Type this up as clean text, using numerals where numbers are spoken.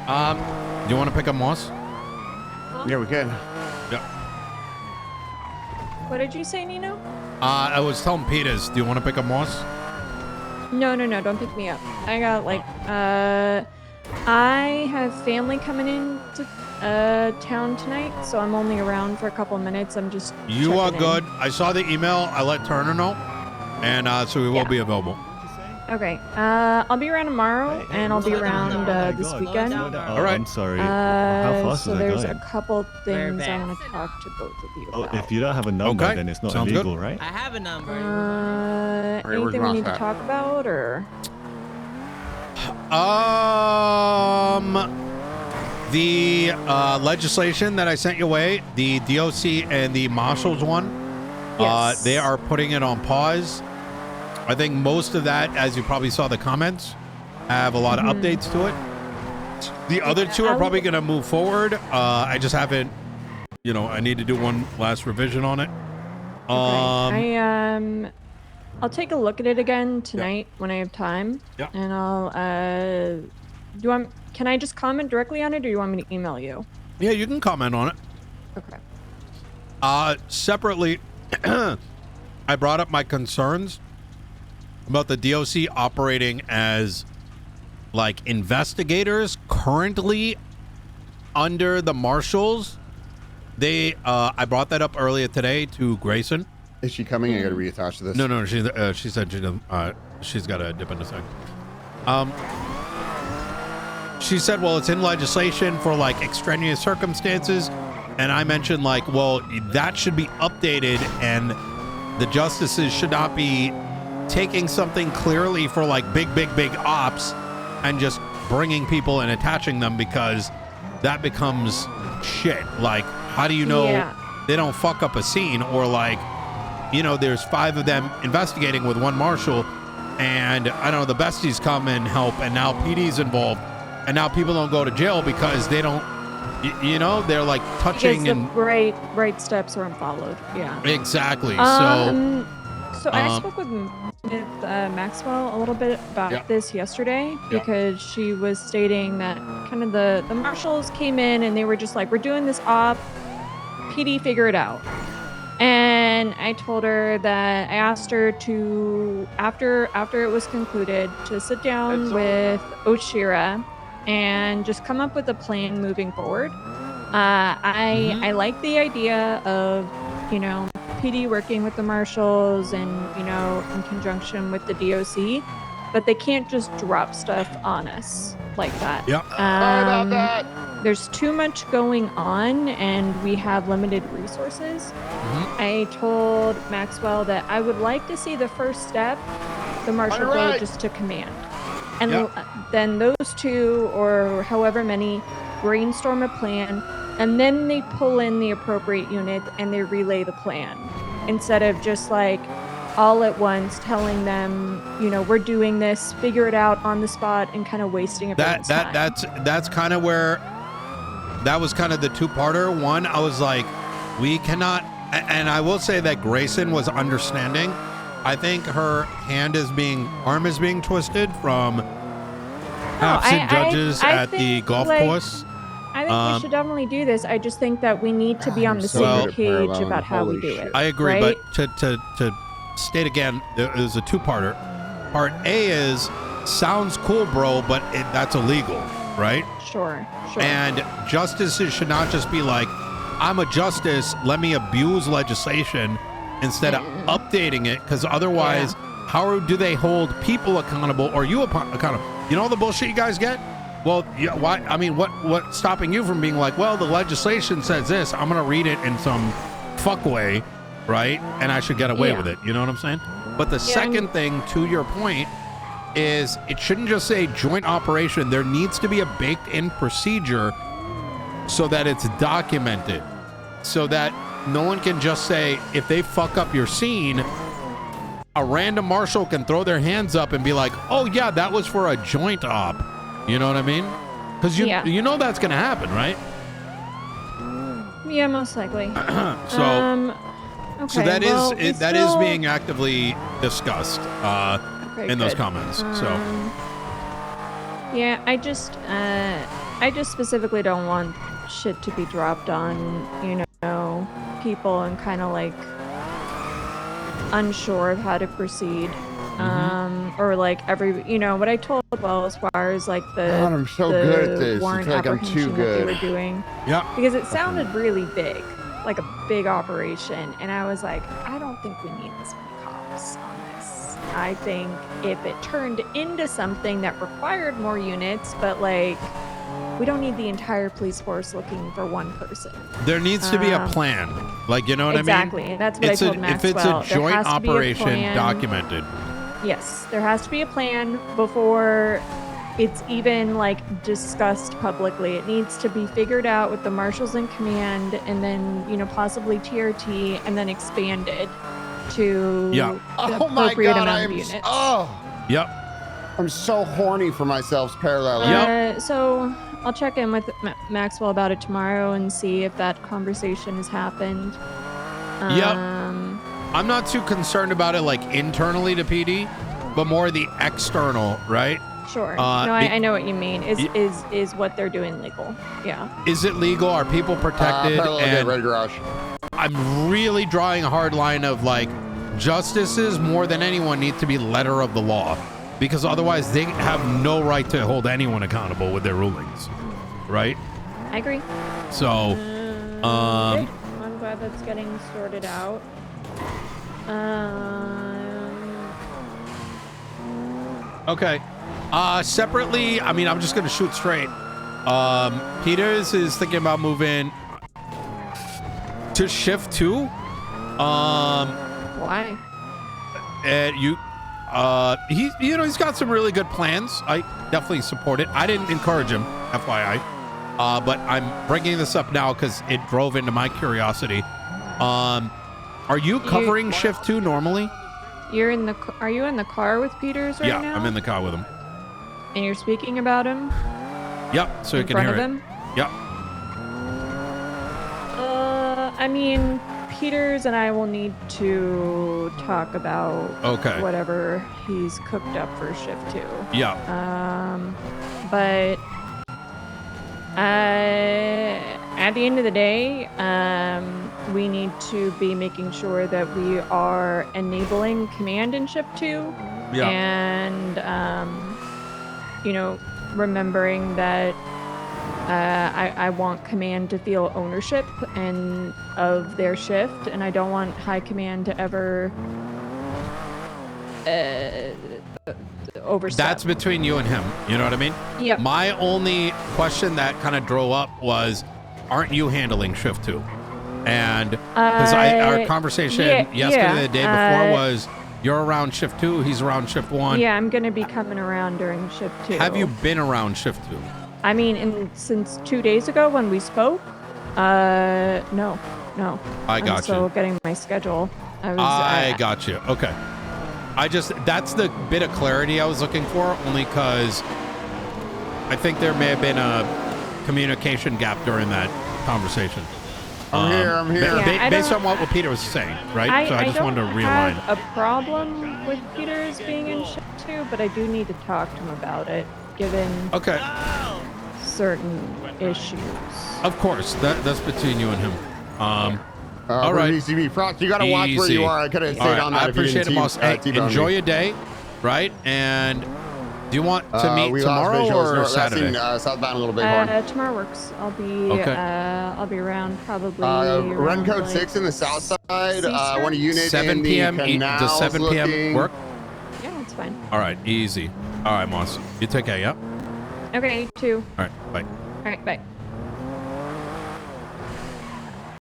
Do you want to pick up Moss? Yeah, we can. Yeah. What did you say, Nino? I was telling Peters, do you want to pick up Moss? No, don't pick me up. I got like, I have family coming in to town tonight, so I'm only around for a couple minutes. I'm just You are checking good. in. I saw the email. I let Turner know, and so we will be available. Okay. I'll be around tomorrow, and I'll be around this weekend. All right. I'm sorry. How fast so is that there's going? a couple things I want to talk to both of you about. If you don't have a number, then it's not Sounds illegal, good. right? I have a number. Anything we need to talk about, or? The legislation that I sent your way, the DOC and the Marshals one, Yes. they are putting it on pause. I think most of that, as you probably saw the comments, have a lot of updates to it. The other two are probably going to move forward. I just haven't, I need to do one last revision on it. Okay. I'll take a look at it again tonight when I have time. Yeah. And I'll can I just comment directly on it, or do you want me to email you? Yeah, you can comment on it. Okay. Separately, I brought up my concerns about the DOC operating as like investigators currently under the Marshals. I brought that up earlier today to Grayson. Is she coming? I got to reattach to this. No, she said she doesn't. She's got to dip in a sec. She said, well, it's in legislation for like extraneous circumstances, and I mentioned like, well, that should be updated, and the justices should not be taking something clearly for like big ops and just bringing people and attaching them, because that becomes shit. Like, how do you know they don't fuck up a scene, or like, there's 5 of them investigating with 1 marshal, and I don't know, the besties come and help, and now PD's involved, and now people don't go to jail because they don't, they're like touching because and the right steps aren't followed. Yeah. Exactly. So I spoke with Maxwell a little bit about this yesterday, because she was stating that kind of the Marshals came in and they were just like, we're doing this op, PD figure it out. And I told her that I asked her to, after it was concluded, to sit down with Oshira and just come up with a plan moving forward. I like the idea of, PD working with the Marshals and, in conjunction with the DOC, but they can't just drop stuff on us like that. Yeah. Sorry about that. There's too much going on and we have limited resources. I told Maxwell that I would like to see the first step, the Marshal go just to command. And then those 2 or however many brainstorm a plan, and then they pull in the appropriate unit and they relay the plan, instead of just like all at once telling them, we're doing this, figure it out on the spot, and kind of wasting everyone's time. That's kind of where that was kind of the 2-parter. One, I was like, we cannot, and I will say that Grayson was understanding. I think her arm is being twisted from absent judges at the golf course. I think we should definitely do this. I just think that we need to be on the same page about how we do it. I agree, right? but to state again, there's a 2-parter. Part A is, sounds cool, bro, but that's illegal, right? Sure. And justices should not just be like, I'm a justice, let me abuse legislation instead of updating it, because otherwise, how do they hold people accountable, or you accountable? You know the bullshit you guys get? Well, why? I mean, what's stopping you from being like, well, the legislation says this, I'm gonna read it in some fuck way, right? And I should get away with it. You know what I'm saying? But the second thing, to your point, is it shouldn't just say joint operation. There needs to be a baked-in procedure so that it's documented, so that no one can just say, if they fuck up your scene, a random marshal can throw their hands up and be like, oh yeah, that was for a joint op. You know what I mean? Because you know that's gonna happen, right? Yeah, most likely. So that is being actively discussed in those comments. Yeah, I just specifically don't want shit to be dropped on, you know, people and kind of like unsure of how to proceed. Or like you know, what I told Well as far as like the God, I'm so good at this. warrant It's like I'm apprehension too that they good. were doing. Yeah. Because it sounded really big, like a big operation, and I was like, I don't think we need this many cops on this. I think if it turned into something that required more units, but like we don't need the entire police force looking for one person. There needs to be a plan. Like, you know what exactly. I mean? And that's what I told Maxwell. If it's a joint operation, documented. Yes, there has to be a plan before it's even like discussed publicly. It needs to be figured out with the marshals in command, and then, you know, possibly TRT, and then expanded to the appropriate amount of units. Yep. I'm so horny for myself's parallel. So I'll check in with Maxwell about it tomorrow and see if that conversation has happened. I'm not too concerned about it like internally to PD, but more the external, right? Sure. No, I know what you mean. Is what they're doing legal? Yeah. Is it legal? Are people protected? And Red Garage. I'm really drawing a hard line of like justices more than anyone need to be letter of the law, because otherwise they have no right to hold anyone accountable with their rulings, right? I agree. So, good. I'm glad that's getting sorted out. Okay. Separately, I mean, I'm just gonna shoot straight. Peters is thinking about moving to shift 2. Why? And he's got some really good plans. I definitely support it. I didn't encourage him, FYI. But I'm bringing this up now because it drove into my curiosity. Are you covering shift 2 normally? Are you in the car with Peters right now? Yeah, I'm in the car with him. And you're speaking about him? Yep, so you can hear it. In front of him? Yep. I mean, Peters and I will need to talk about whatever he's cooked up for shift 2. Yeah. But at the end of the day, we need to be making sure that we are enabling command in shift 2. Yeah. And, you know, remembering that I want command to feel ownership of their shift, and I don't want high command to ever overstep. That's between you and him. You know what I mean? Yep. My only question that kind of drove up was, aren't you handling shift 2? And because our conversation yesterday and the day before was, you're around shift 2, he's around shift 1. Yeah, I'm going to be coming around during shift 2. Have you been around shift 2? I mean, since 2 days ago when we spoke, no. I got I'm still getting my schedule. I got you. Okay. That's the bit of clarity I was looking for, only because I think there may have been a communication gap during that conversation. I'm here. Yeah, based on what Peter was saying, right? So I just wanted to realign. I don't have a problem with Peters being in shift 2, but I do need to talk to him about it, given certain issues. Of course, that's between you and him. All right. ECB Frost, you gotta watch where you are. I couldn't stay on that. I appreciate it, boss. Enjoy your day, right? And do you want to meet tomorrow or Saturday? Southbound a little bit tomorrow works. I'll be around probably. Run code like 6 in the south side. One unit 7 p.m. Does 7 p.m. work? Yeah, that's fine. All right, easy. All right, Moss. You take care, yeah? Okay, 2. All right, bye. All right, bye.